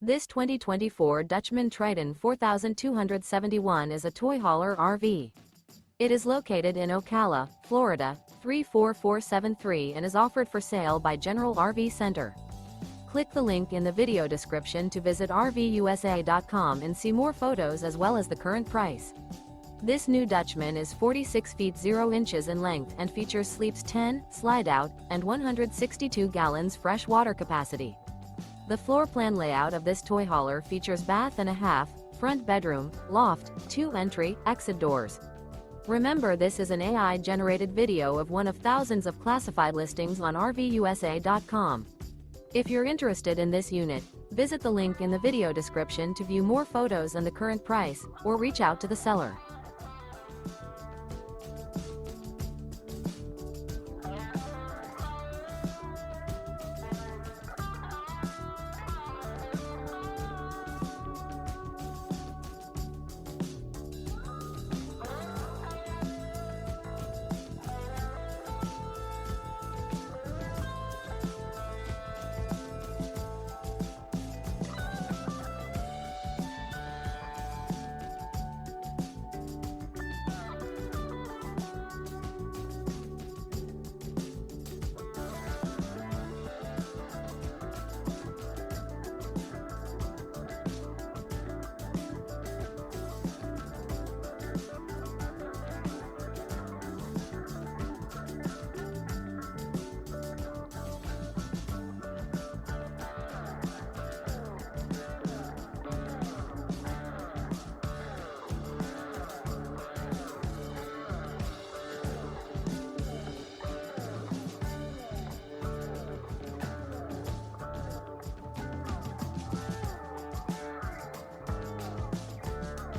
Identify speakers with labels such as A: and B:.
A: This 2024 Dutchmen Triton 4271 is a toy hauler RV. It is located in Ocala, Florida, 34473 and is offered for sale by General RV Center. Click the link in the video description to visit RVUSA.com and see more photos as well as the current price. This new Dutchman is 46 feet 0 inches in length and features sleeps 10, slide-out, and 162 gallons fresh water capacity. The floor plan layout of this toy hauler features bath and a half, front bedroom, loft, 2 entry, exit doors. Remember, this is an AI-generated video of one of thousands of classified listings on RVUSA.com. If you're interested in this unit, visit the link in the video description to view more photos and the current price, or reach out to the seller.